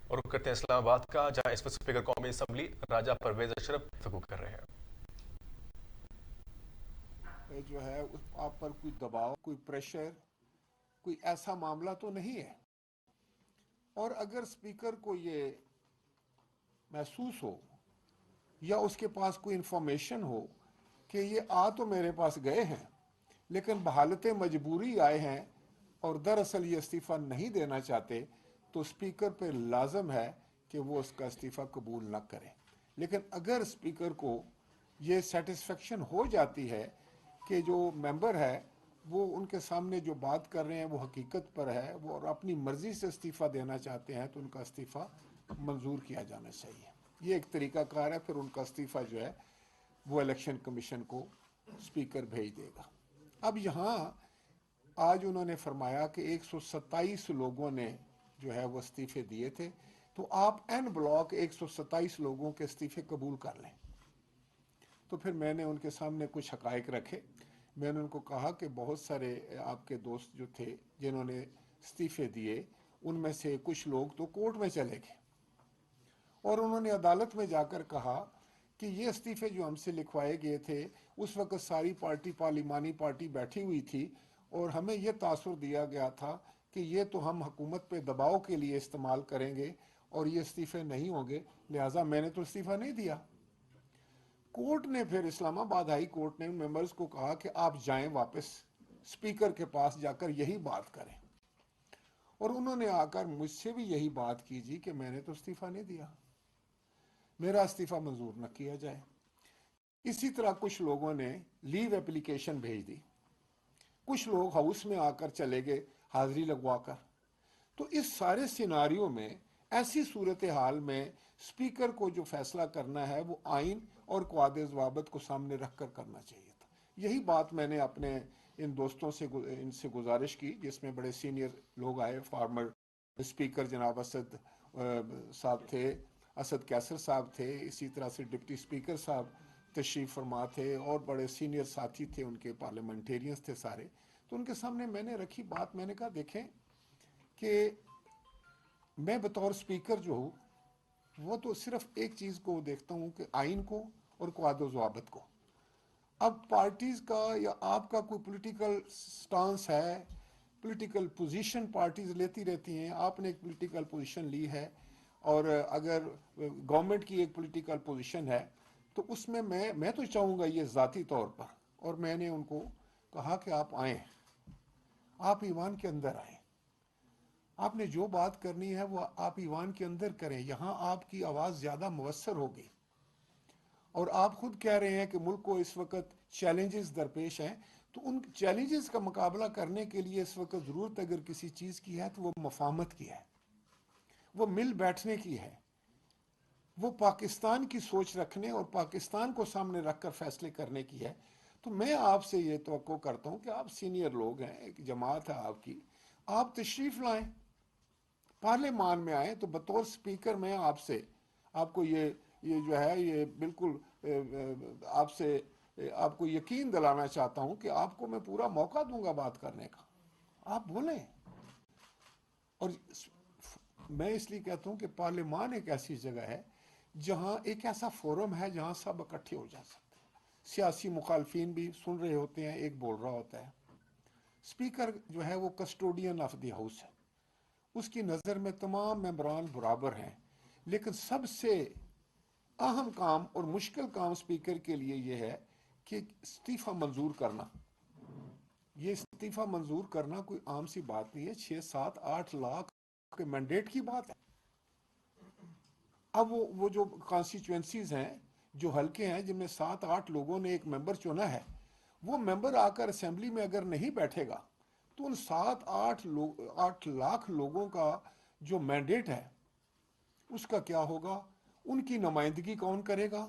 اور رخ کرتے ہیں اسلام آباد کا، جہاں اس وقت اسپیکر قومی اسمبلی راجہ پرویز اشرف گفتگو کر رہے ہیں۔ جو ہے آپ پر کوئی دباؤ، کوئی پریشر، کوئی ایسا معاملہ تو نہیں ہے، اور اگر اسپیکر کو یہ محسوس ہو یا اس کے پاس کوئی انفارمیشن ہو کہ یہ تو میرے پاس گئے ہیں لیکن بحالت مجبوری آئے ہیں اور دراصل یہ استعفیٰ نہیں دینا چاہتے، تو اسپیکر پہ لازم ہے کہ وہ اس کا استعفیٰ قبول نہ کرے۔ لیکن اگر اسپیکر کو یہ سیٹسفیکشن ہو جاتی ہے کہ جو ممبر ہے وہ ان کے سامنے جو بات کر رہے ہیں وہ حقیقت پر ہے، وہ اور اپنی مرضی سے استعفیٰ دینا چاہتے ہیں، تو ان کا استعفیٰ منظور کیا جانا چاہیے۔ یہ ایک طریقہ کار ہے، پھر ان کا استعفیٰ جو ہے وہ الیکشن کمیشن کو اسپیکر بھیج دے گا۔ اب یہاں آج انہوں نے فرمایا کہ 127 لوگوں نے جو ہے وہ استعفے دیے تھے، تو آپ این بلاک 127 لوگوں کے استعفے قبول کر لیں۔ تو پھر میں نے ان کے سامنے کچھ حقائق رکھے۔ میں نے ان کو کہا کہ بہت سارے آپ کے دوست جو تھے جنہوں نے استعفے دیے، ان میں سے کچھ لوگ تو کورٹ میں چلے گئے، اور انہوں نے عدالت میں جا کر کہا کہ یہ استعفے جو ہم سے لکھوائے گئے تھے، اس وقت ساری پارٹی، پارلیمانی پارٹی بیٹھی ہوئی تھی، اور ہمیں یہ تاثر دیا گیا تھا کہ یہ تو ہم حکومت پہ دباؤ کے لیے استعمال کریں گے اور یہ استعفے نہیں ہوں گے، لہٰذا میں نے تو استعفیٰ نہیں دیا۔ کورٹ نے پھر، اسلام آباد ہائی کورٹ نے ممبرز کو کہا کہ آپ جائیں واپس اسپیکر کے پاس جا کر یہی بات کریں، اور انہوں نے آ کر مجھ سے بھی یہی بات کی جی کہ میں نے تو استعفیٰ نہیں دیا، میرا استعفیٰ منظور نہ کیا جائے۔ اسی طرح کچھ لوگوں نے لیو اپلیکیشن بھیج دی، کچھ لوگ ہاؤس میں آ کر چلے گئے حاضری لگوا کر۔ تو اس سارے سیناریوں میں، ایسی صورتحال میں اسپیکر کو جو فیصلہ کرنا ہے وہ آئین اور قواعد ضوابط کو سامنے رکھ کر کرنا چاہیے تھا۔ یہی بات میں نے اپنے ان دوستوں سے، ان سے گزارش کی، جس میں بڑے سینئر لوگ آئے، فارمر اسپیکر جناب اسد صاحب تھے، اسد کیسر صاحب تھے، اسی طرح سے ڈپٹی اسپیکر صاحب تشریف فرما تھے، اور بڑے سینئر ساتھی تھے ان کے، پارلیمنٹیرینز تھے سارے۔ تو ان کے سامنے میں نے رکھی بات، میں نے کہا دیکھیں کہ میں بطور اسپیکر جو ہوں وہ تو صرف ایک چیز کو دیکھتا ہوں کہ آئین کو اور قواعد و ضوابط کو۔ اب پارٹیز کا یا آپ کا کوئی پولیٹیکل سٹانس ہے، پولیٹیکل پوزیشن پارٹیز لیتی رہتی ہیں، آپ نے ایک پولیٹیکل پوزیشن لی ہے، اور اگر گورنمنٹ کی ایک پولیٹیکل پوزیشن ہے تو اس میں میں تو چاہوں گا یہ ذاتی طور پر، اور میں نے ان کو کہا کہ آپ آئیں، آپ ایوان کے اندر آئیں، آپ نے جو بات کرنی ہے وہ آپ ایوان کے اندر کریں، یہاں آپ کی آواز زیادہ مؤثر ہوگی۔ اور آپ خود کہہ رہے ہیں کہ ملک کو اس وقت چیلنجز درپیش ہیں، تو ان چیلنجز کا مقابلہ کرنے کے لیے اس وقت ضرورت اگر کسی چیز کی ہے تو وہ مفاہمت کی ہے، وہ مل بیٹھنے کی ہے، وہ پاکستان کی سوچ رکھنے اور پاکستان کو سامنے رکھ کر فیصلے کرنے کی ہے۔ تو میں آپ سے یہ توقع کرتا ہوں کہ آپ سینئر لوگ ہیں، ایک جماعت ہے آپ کی، آپ تشریف لائیں، پارلیمان میں آئیں۔ تو بطور سپیکر میں آپ کو یہ جو ہے یہ بالکل آپ سے آپ کو یقین دلانا چاہتا ہوں کہ آپ کو میں پورا موقع دوں گا بات کرنے کا، آپ بولیں۔ اور میں اس لیے کہتا ہوں کہ پارلیمان ایک ایسی جگہ ہے جہاں ایک ایسا فورم ہے جہاں سب اکٹھے ہو جا سکتے ہیں، سیاسی مخالفین بھی سن رہے ہوتے ہیں، ایک بول رہا ہوتا ہے۔ سپیکر جو ہے وہ کسٹوڈین آف دی ہاؤس ہے، اس کی نظر میں تمام ممبران برابر ہیں، لیکن سب سے اہم کام اور مشکل کام سپیکر کے لیے یہ ہے کہ استعفیٰ منظور کرنا۔ یہ استعفیٰ منظور کرنا کوئی عام سی بات نہیں ہے، 6-7-8 لاکھ کے مینڈیٹ کی بات ہے۔ اب وہ جو کانسٹیچوئنسیز ہیں، جو حلقے ہیں جن میں 7-8 لوگوں نے ایک ممبر چنا ہے، وہ ممبر آ کر اسمبلی میں اگر نہیں بیٹھے گا تو ان 7-8 لاکھ لوگوں کا جو مینڈیٹ ہے اس کا کیا ہوگا، ان کی نمائندگی کون کرے گا،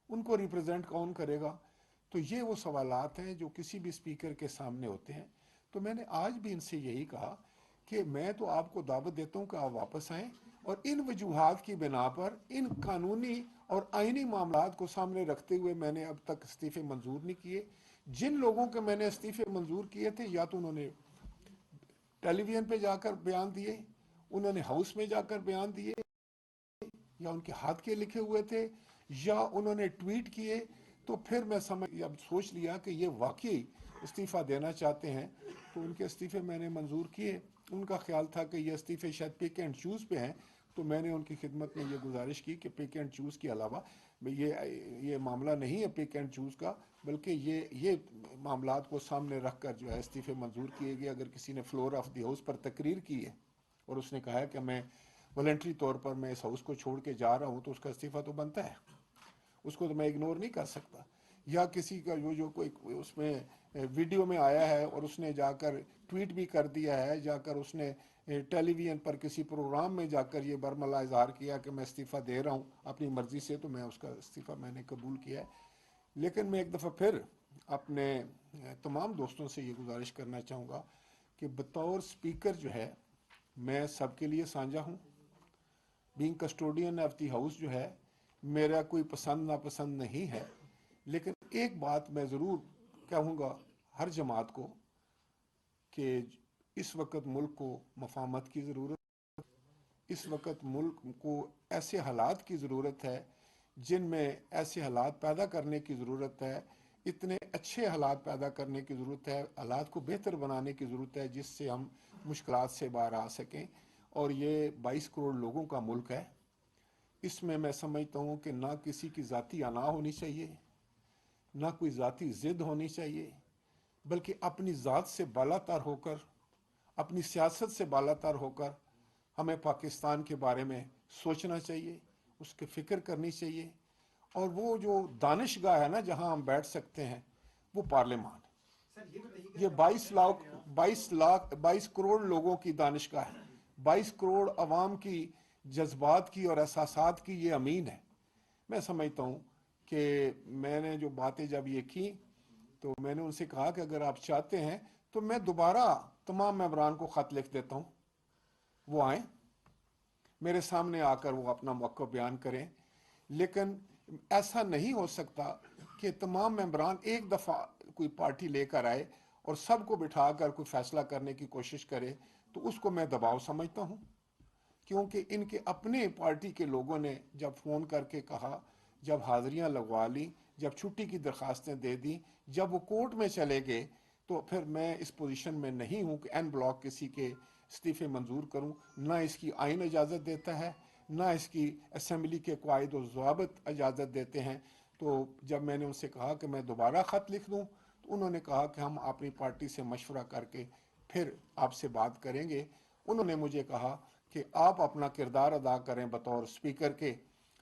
ان کو ریپرزینٹ کون کرے گا۔ تو یہ وہ سوالات ہیں جو کسی بھی اسپیکر کے سامنے ہوتے ہیں۔ تو میں نے آج بھی ان سے یہی کہا کہ میں تو آپ کو دعوت دیتا ہوں کہ آپ واپس آئیں، اور ان وجوہات کی بنا پر، ان قانونی اور آئینی معاملات کو سامنے رکھتے ہوئے میں نے اب تک استعفے منظور نہیں کیے۔ جن لوگوں کے میں نے استعفے منظور کیے تھے، یا تو انہوں نے ٹیلی ویژن پہ جا کر بیان دیے، انہوں نے ہاؤس میں جا کر بیان دیے، یا ان کے ہاتھ کے لکھے ہوئے تھے یا انہوں نے ٹویٹ کیے، تو پھر میں اب سوچ لیا کہ یہ واقعی استعفیٰ دینا چاہتے ہیں، تو ان کے استعفے میں نے منظور کیے۔ ان کا خیال تھا کہ یہ استعفے شاید پک اینڈ چوز پہ ہیں، تو میں نے ان کی خدمت میں یہ گزارش کی کہ پک اینڈ چوز کے علاوہ یہ معاملہ نہیں ہے پک اینڈ چوز کا، بلکہ یہ معاملات کو سامنے رکھ کر جو ہے استعفے منظور کیے گئے۔ اگر کسی نے فلور آف دی ہاؤس پر تقریر کی ہے اور اس نے کہا ہے کہ میں والنٹری طور پر میں اس ہاؤس کو چھوڑ کے جا رہا ہوں، تو اس کا استعفیٰ تو بنتا ہے، اس کو تو میں اگنور نہیں کر سکتا۔ یا کسی کا جو کوئی اس میں ویڈیو میں آیا ہے اور اس نے جا کر ٹویٹ بھی کر دیا ہے، جا کر اس نے ٹیلی ویژن پر کسی پروگرام میں جا کر یہ برملا اظہار کیا کہ میں استعفیٰ دے رہا ہوں اپنی مرضی سے، تو میں اس کا استعفیٰ میں نے قبول کیا ہے۔ لیکن میں ایک دفعہ پھر اپنے تمام دوستوں سے یہ گزارش کرنا چاہوں گا کہ بطور سپیکر جو ہے میں سب کے لیے سانجا ہوں۔ Being custodian of the house جو ہے میرا کوئی پسند ناپسند نہیں ہے، لیکن ایک بات میں ضرور کہوں گا ہر جماعت کو کہ اس وقت ملک کو مفاہمت کی ضرورت، اس وقت ملک کو ایسے حالات کی ضرورت ہے جن میں ایسے حالات پیدا کرنے کی ضرورت ہے، اتنے اچھے حالات پیدا کرنے کی ضرورت ہے، حالات کو بہتر بنانے کی ضرورت ہے جس سے ہم مشکلات سے باہر آ سکیں۔ اور یہ 22 کروڑ لوگوں کا ملک ہے، اس میں سمجھتا ہوں کہ نہ کسی کی ذاتی انا ہونی چاہیے، نہ کوئی ذاتی ضد ہونی چاہیے، بلکہ اپنی ذات سے بالا تر ہو کر، اپنی سیاست سے بالا تر ہو کر ہمیں پاکستان کے بارے میں سوچنا چاہیے، اس کی فکر کرنی چاہیے۔ اور وہ جو دانشگاہ ہے نا جہاں ہم بیٹھ سکتے ہیں وہ پارلیمان ہے۔ یہ 22 کروڑ لوگوں کی دانشگاہ ہے، 22 کروڑ عوام کی جذبات کی اور احساسات کی یہ امین ہے۔ میں سمجھتا ہوں کہ میں نے جو باتیں جب یہ کی تو میں نے ان سے کہا کہ اگر آپ چاہتے ہیں تو میں دوبارہ تمام ممبران کو خط لکھ دیتا ہوں، وہ آئیں میرے سامنے آ کر وہ اپنا موقع بیان کریں۔ لیکن ایسا نہیں ہو سکتا کہ تمام ممبران ایک دفعہ کوئی پارٹی لے کر آئے اور سب کو بٹھا کر کوئی فیصلہ کرنے کی کوشش کرے، تو اس کو میں دباؤ سمجھتا ہوں، کیونکہ ان کے اپنے پارٹی کے لوگوں نے جب فون کر کے کہا، جب حاضریاں لگوا لی، جب چھٹی کی درخواستیں دے دیں، جب وہ کورٹ میں چلے گئے، تو پھر میں اس پوزیشن میں نہیں ہوں کہ این بلاک کسی کے استعفے منظور کروں۔ نہ اس کی آئین اجازت دیتا ہے، نہ اس کی اسمبلی کے قواعد و ضوابط اجازت دیتے ہیں۔ تو جب میں نے ان سے کہا کہ میں دوبارہ خط لکھ دوں، تو انہوں نے کہا کہ ہم اپنی پارٹی سے مشورہ کر کے پھر آپ سے بات کریں گے۔ انہوں نے مجھے کہا کہ آپ اپنا کردار ادا کریں بطور سپیکر کے،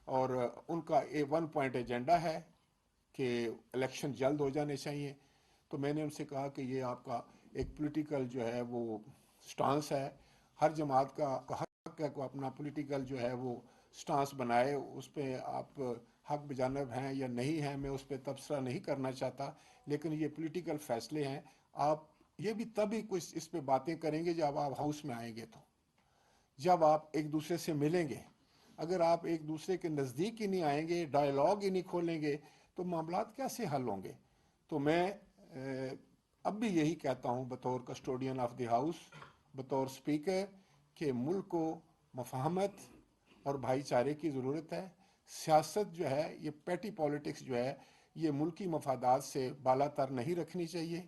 اور ان کا 1 پوائنٹ ایجنڈا ہے کہ الیکشن جلد ہو جانے چاہیے۔ تو میں نے ان سے کہا کہ یہ آپ کا ایک پولیٹیکل جو ہے وہ سٹانس ہے، ہر جماعت کا حق ہے کہ اپنا پولیٹیکل جو ہے وہ سٹانس بنائے، اس پہ آپ حق بجانب ہیں یا نہیں ہیں میں اس پہ تبصرہ نہیں کرنا چاہتا، لیکن یہ پولیٹیکل فیصلے ہیں۔ آپ یہ بھی تبھی کچھ اس پہ باتیں کریں گے جب آپ ہاؤس میں آئیں گے، تو جب آپ ایک دوسرے سے ملیں گے۔ اگر آپ ایک دوسرے کے نزدیک ہی نہیں آئیں گے، ڈائیلاگ ہی نہیں کھولیں گے، تو معاملات کیسے حل ہوں گے؟ تو میں اب بھی یہی کہتا ہوں بطور کسٹوڈین آف دی ہاؤس، بطور سپیکر، کہ ملک کو مفاہمت اور بھائی چارے کی ضرورت ہے۔ سیاست جو ہے، یہ پیٹی پالیٹکس جو ہے، یہ ملکی مفادات سے بالا تر نہیں رکھنی چاہیے،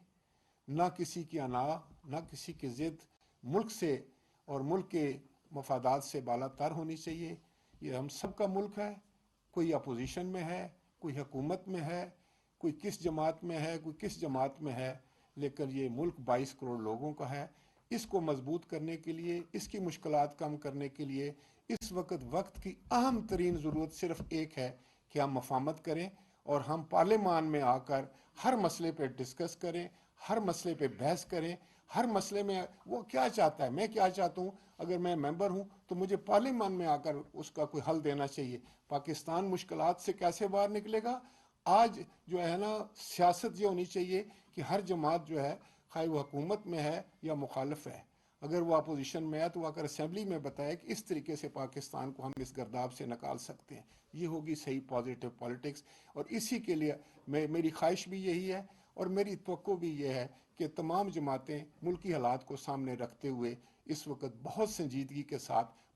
نہ کسی کی انا، نہ کسی کی ضد، ملک سے اور ملک کے مفادات سے بالا تر ہونی چاہیے۔ یہ ہم سب کا ملک ہے، کوئی اپوزیشن میں ہے، کوئی حکومت میں ہے، کوئی کس جماعت میں ہے، کوئی کس جماعت میں ہے، لیکن یہ ملک 22 کروڑ لوگوں کا ہے۔ اس کو مضبوط کرنے کے لیے، اس کی مشکلات کم کرنے کے لیے اس وقت کی اہم ترین ضرورت صرف ایک ہے کہ ہم مفاہمت کریں اور ہم پارلیمان میں آ کر ہر مسئلے پہ ڈسکس کریں، ہر مسئلے پہ بحث کریں، ہر مسئلے میں وہ کیا چاہتا ہے، میں کیا چاہتا ہوں۔ اگر میں ممبر ہوں تو مجھے پارلیمان میں آ کر اس کا کوئی حل دینا چاہیے۔ پاکستان مشکلات سے کیسے باہر نکلے گا؟ آج جو ہے نا، سیاست یہ ہونی چاہیے کہ ہر جماعت جو ہے، خواہ وہ حکومت میں ہے یا مخالف ہے، اگر وہ اپوزیشن میں ہے تو وہ اگر اسمبلی میں بتائے کہ اس طریقے سے پاکستان کو ہم اس گرداب سے نکال سکتے ہیں، یہ ہوگی صحیح پازیٹیو پالیٹکس۔ اور اسی کے لیے میری خواہش بھی یہی ہے اور میری توقع بھی یہ ہے کہ تمام جماعتیں ملکی حالات کو سامنے رکھتے ہوئے اس وقت بہت سنجیدگی کے ساتھ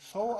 100